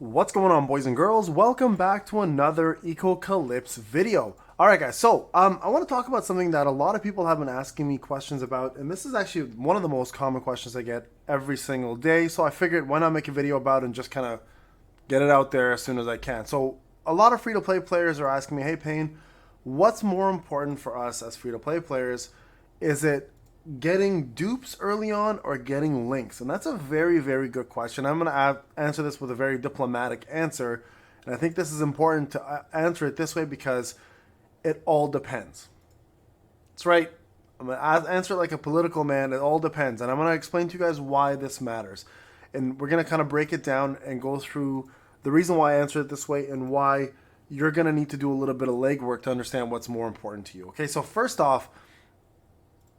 What's going on, boys and girls? Welcome back to another Echocalypse video. Alright guys, so I want to talk about something that a lot of people have been asking me questions about, and this is actually one of the most common questions I get every single day, so I figured why not make a video about it and just kind of get it out there as soon as I can. So a lot of free-to-play players are asking me, hey Payne, what's more important for us as free-to-play players? Is it getting dupes early on or getting links? And that's a very, very good question. I'm going to answer this with a very diplomatic answer. And I think this is important to answer it this way because it all depends. That's right. I'm going to answer it like a political man. It all depends. And I'm going to explain to you guys why this matters. And we're going to kind of break it down and go through the reason why I answer it this way and why you're going to need to do a little bit of legwork to understand what's more important to you. Okay, so first off,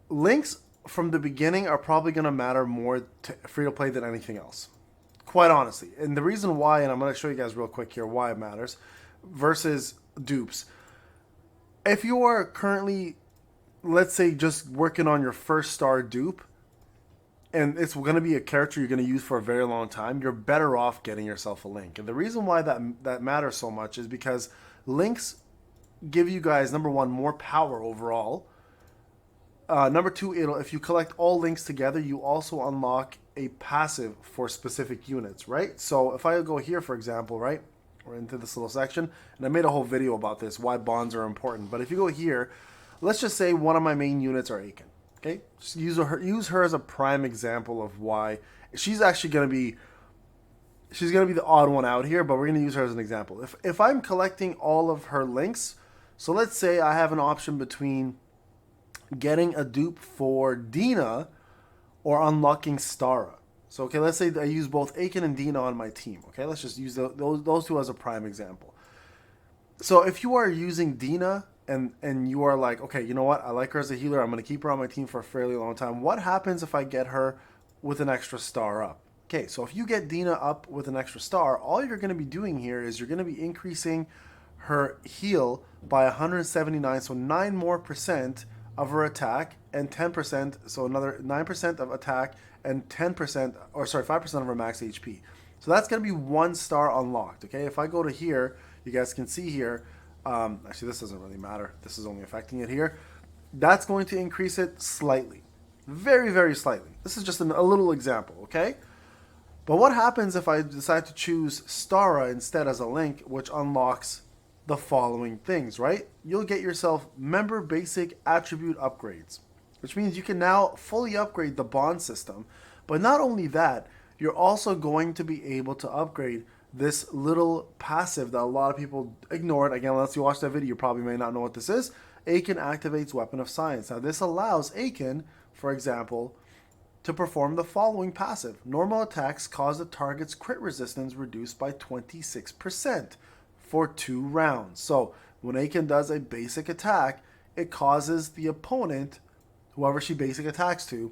links from the beginning are probably going to matter more to free-to-play than anything else. Quite honestly. And the reason why, and I'm going to show you guys real quick here why it matters, versus dupes. If you are currently, let's say, just working on your first star dupe, and it's going to be a character you're going to use for a very long time, you're better off getting yourself a link. And the reason why that matters so much is because links give you guys, number one, more power overall. Number two, if you collect all links together, you also unlock a passive for specific units, right? So if I go here, for example, right, we're into this little section, and I made a whole video about this, why bonds are important. But if you go here, let's just say one of my main units are Aiken, okay? Just use her as a prime example of why she's actually going to be, she's going to be the odd one out here, but we're going to use her as an example. If I'm collecting all of her links, so let's say I have an option between getting a dupe for Dina or unlocking Stara. So, okay, let's say I use both Aiken and Dina on my team. Okay, let's just use those two as a prime example. So if you are using Dina and you are like, okay, you know what? I like her as a healer. I'm going to keep her on my team for a fairly long time. What happens if I get her with an extra star up? Okay, so if you get Dina up with an extra star, all you're going to be doing here is you're going to be increasing her heal by 179, so 9% more of her attack and 10%, so another 9% of attack and 10%, or sorry, 5% of her max HP. So that's going to be 1 star unlocked, okay? If I go to here, you guys can see here, actually this doesn't really matter. This is only affecting it here. That's going to increase it slightly. Very, very slightly. This is just a little example, okay? But what happens if I decide to choose Stara instead as a link, which unlocks the following things, right? You'll get yourself member basic attribute upgrades, which means you can now fully upgrade the bond system. But not only that, you're also going to be able to upgrade this little passive that a lot of people ignored. Again, unless you watch that video, you probably may not know what this is. Aiken activates Weapon of Science. Now, this allows Aiken, for example, to perform the following passive. Normal attacks cause the target's crit resistance reduced by 26%. For 2 rounds. So when Aiken does a basic attack, it causes the opponent, whoever she basic attacks to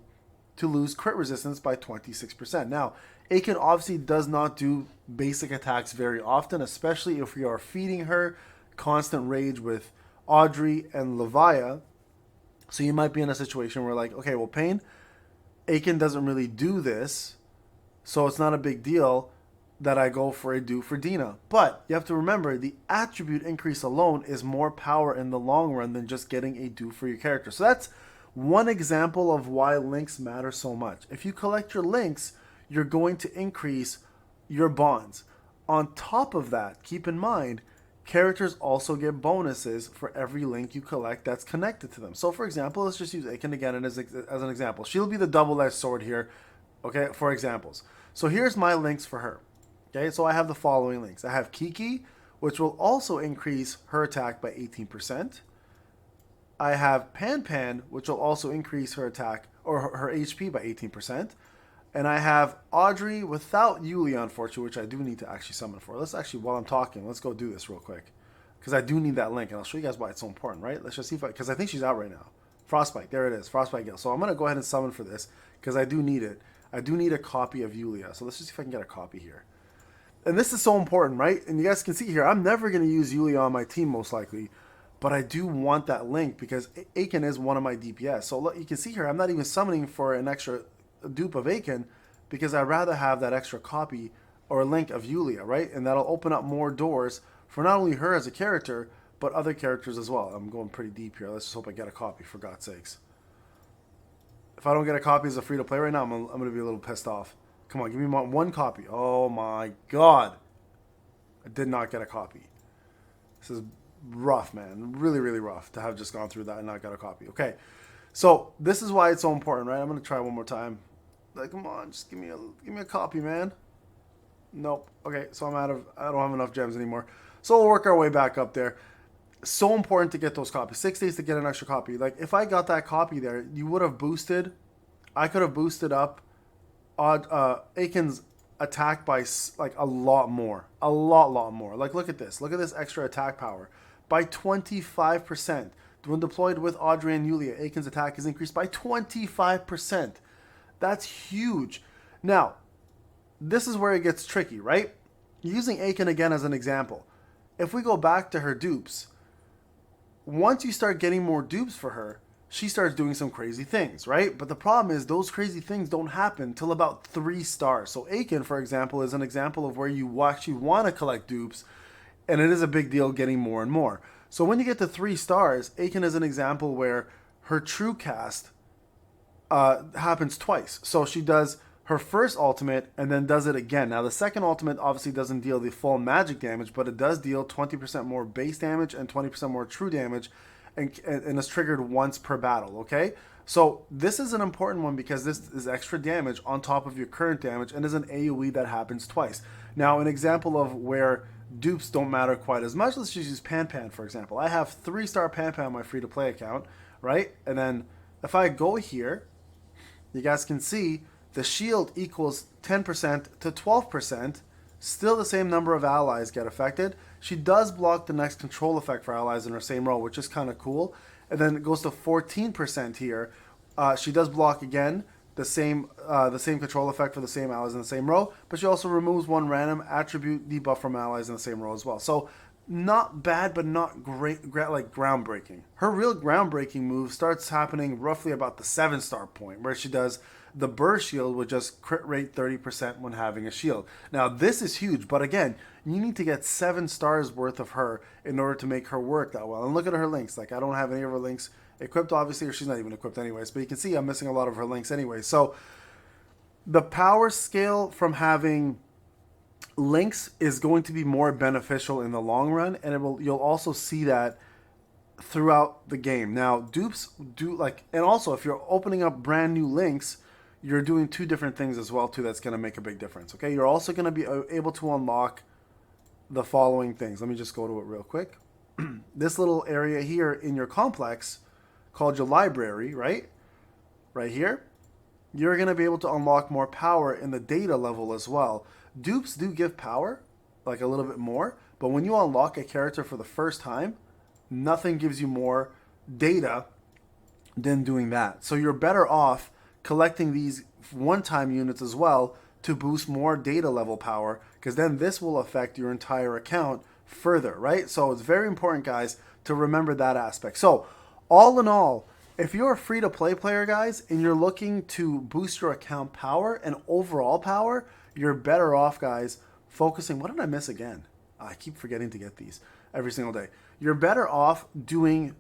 lose crit resistance by 26%. Now, Aiken obviously does not do basic attacks very often, especially if we are feeding her constant rage with Audrey and Levia. So you might be in a situation where like, okay, well, Payne, Aiken doesn't really do this, so it's not a big deal that I go for a dupe for Dina. But you have to remember, the attribute increase alone is more power in the long run than just getting a dupe for your character. So that's one example of why links matter so much. If you collect your links, you're going to increase your bonds. On top of that, keep in mind, characters also get bonuses for every link you collect that's connected to them. So for example, let's just use Aiken again as an example. She'll be the double-edged sword here, okay, for examples. So here's my links for her. Okay, so I have the following links. I have Kiki, which will also increase her attack by 18%. I have Pan, which will also increase her attack, or her HP by 18%. And I have Audrey without Yulia, unfortunately, which I do need to actually summon for. Let's actually, while I'm talking, let's go do this real quick. Because I do need that link, and I'll show you guys why it's so important, right? Let's just see if because I think she's out right now. Frostbite, there it is, Frostbite Gale. So I'm going to go ahead and summon for this, because I do need it. I do need a copy of Yulia. So let's just see if I can get a copy here. And this is so important, right? And you guys can see here, I'm never going to use Yulia on my team, most likely. But I do want that link because Aiken is one of my DPS. So look, you can see here, I'm not even summoning for an extra dupe of Aiken because I'd rather have that extra copy or a link of Yulia, right? And that'll open up more doors for not only her as a character, but other characters as well. I'm going pretty deep here. Let's just hope I get a copy, for God's sakes. If I don't get a copy as a free-to-play right now, I'm going to be a little pissed off. Come on, give me one copy. Oh my God. I did not get a copy. This is rough, man. Really, really rough to have just gone through that and not got a copy. Okay, so this is why it's so important, right? I'm going to try one more time. Like, come on, just give me a copy, man. Nope. Okay, so I don't have enough gems anymore. So we'll work our way back up there. So important to get those copies. 6 days to get an extra copy. Like, if I got that copy there, you would have boosted. I could have boosted up Aiken's attack by like a lot more. A lot more. Like, look at this. Look at this extra attack power. By 25%. When deployed with Audrey and Yulia, Aiken's attack is increased by 25%. That's huge. Now, this is where it gets tricky, right? Using Aiken again as an example. If we go back to her dupes, once you start getting more dupes for her, she starts doing some crazy things, right? But the problem is those crazy things don't happen till about 3 stars. So Aiken, for example, is an example of where you actually want to collect dupes, and it is a big deal getting more and more. So when you get to 3 stars, Aiken is an example where her true cast happens twice. So she does her first ultimate and then does it again. Now the second ultimate obviously doesn't deal the full magic damage, but it does deal 20% more base damage and 20% more true damage, and is triggered once per battle, okay? So this is an important one because this is extra damage on top of your current damage and is an AoE that happens twice. Now an example of where dupes don't matter quite as much, let's just use Pan Pan for example. I have 3-star Pan Pan on my free-to-play account, right? And then if I go here, you guys can see the shield equals 10% to 12%. Still the same number of allies get affected. She does block the next control effect for allies in her same row, which is kind of cool. And then it goes to 14% here. She does block again the same control effect for the same allies in the same row, but she also removes one random attribute debuff from allies in the same row as well. So not bad, but not great, like groundbreaking. Her real groundbreaking move starts happening roughly about the 7-star point, where she does the burst shield with just crit rate 30% when having a shield. Now this is huge, but again, you need to get 7 stars worth of her in order to make her work that well. And look at her links. Like, I don't have any of her links equipped, obviously, or she's not even equipped anyways, but you can see I'm missing a lot of her links anyway. So the power scale from having links is going to be more beneficial in the long run, and you'll also see that throughout the game. Now dupes do and also if you're opening up brand new links, you're doing 2 different things as well too that's going to make a big difference. Okay, you're also going to be able to unlock the following things. Let me just go to it real quick. This little area here in your complex called your library, right here, you're going to be able to unlock more power in the data level as well. Dupes do give power, like a little bit more, but when you unlock a character for the first time, nothing gives you more data than doing that. So you're better off collecting these one-time units as well to boost more data level power, because then this will affect your entire account further, right? So it's very important, guys, to remember that aspect. So all in all, if you're a free-to-play player, guys, and you're looking to boost your account power and overall power, you're better off, guys, focusing. What did I miss again? I keep forgetting to get these every single day. You're better off doing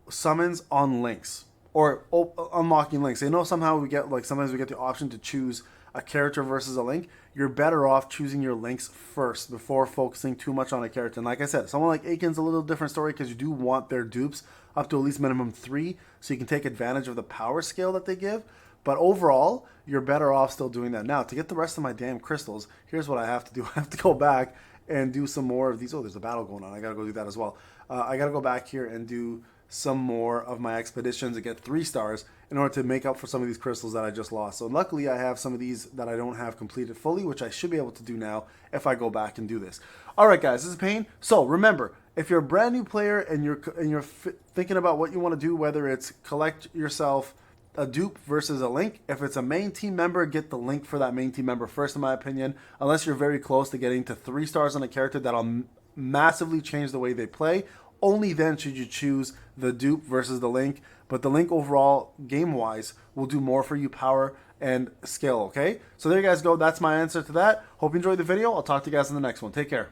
summons on links or unlocking links. I know somehow sometimes we get the option to choose a character versus a link. You're better off choosing your links first before focusing too much on a character. And like I said, someone like Aiken's a little different story because you do want their dupes up to at least minimum 3 so you can take advantage of the power scale that they give. But overall, you're better off still doing that. Now, to get the rest of my damn crystals, here's what I have to do. I have to go back and do some more of these. Oh, there's a battle going on. I got to go do that as well. I got to go back here and do some more of my expeditions and get 3 stars in order to make up for some of these crystals that I just lost. So luckily, I have some of these that I don't have completed fully, which I should be able to do now if I go back and do this. All right, guys, this is Payne. So remember, if you're a brand new player and you're thinking about what you want to do, whether it's collect yourself a dupe versus a link, if it's a main team member, get the link for that main team member first, in my opinion, unless you're very close to getting to 3 stars on a character that'll massively change the way they play, only then should you choose the dupe versus the link. But the link overall, game-wise, will do more for you power and skill, okay? So there you guys go. That's my answer to that. Hope you enjoyed the video. I'll talk to you guys in the next one. Take care.